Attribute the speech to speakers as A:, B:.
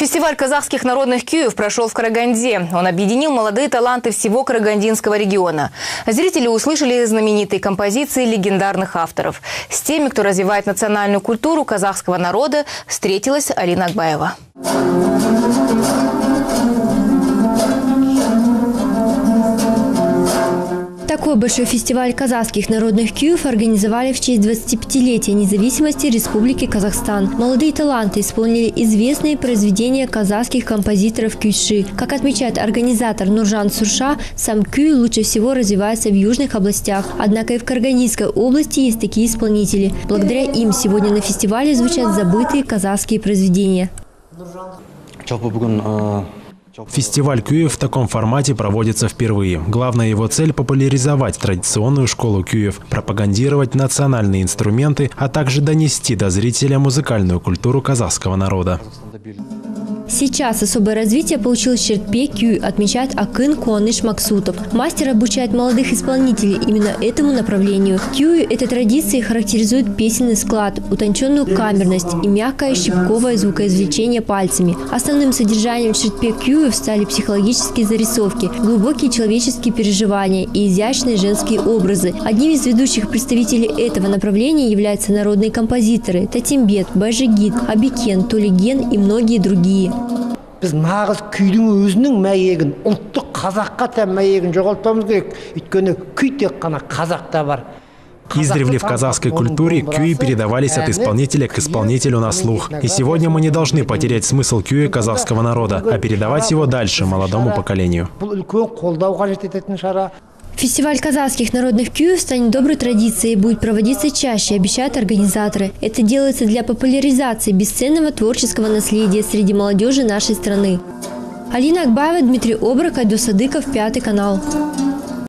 A: Фестиваль казахских народных кюев прошел в Караганде. Он объединил молодые таланты всего карагандинского региона. Зрители услышали знаменитые композиции легендарных авторов. С теми, кто развивает национальную культуру казахского народа, встретилась Алина Акбаева.
B: Такой большой фестиваль казахских народных кюев организовали в честь 25-летия независимости Республики Казахстан. Молодые таланты исполнили известные произведения казахских композиторов кюйши. Как отмечает организатор Нуржан Сурша, сам кюй лучше всего развивается в южных областях. Однако и в Карагандинской области есть такие исполнители. Благодаря им сегодня на фестивале звучат забытые казахские произведения.
C: Фестиваль кюев в таком формате проводится впервые. Главная его цель – популяризовать традиционную школу кюев, пропагандировать национальные инструменты, а также донести до зрителя музыкальную культуру казахского народа.
B: Сейчас особое развитие получил Шертпе кюй, отмечает Акын Куаныш Максутов. Мастер обучает молодых исполнителей именно этому направлению. Кюй этой традиции характеризует песенный склад, утонченную камерность и мягкое щипковое звукоизвлечение пальцами. Основным содержанием Шертпе кюев стали психологические зарисовки, глубокие человеческие переживания и изящные женские образы. Одним из ведущих представителей этого направления являются народные композиторы Татимбет, Байжигит, Абикен, Толиген и многие другие.
D: Biz nağız küydün özünün мәйегін, ұлттық қазаққа тән мәйегін жоғалтпамыз керек. Өйткені күй тек қана қазақта бар.
C: Издревле в казахской культуре кюи передавались от исполнителя к исполнителю на слух. И сегодня мы не должны потерять смысл кюя казахского народа, а передавать его дальше молодому поколению.
B: Фестиваль казахских народных кюев станет доброй традицией и будет проводиться чаще, обещают организаторы. Это делается для популяризации бесценного творческого наследия среди молодежи нашей страны. Алина Акбаева, Дмитрий Обрак, Айдос Садыков, 5 канал.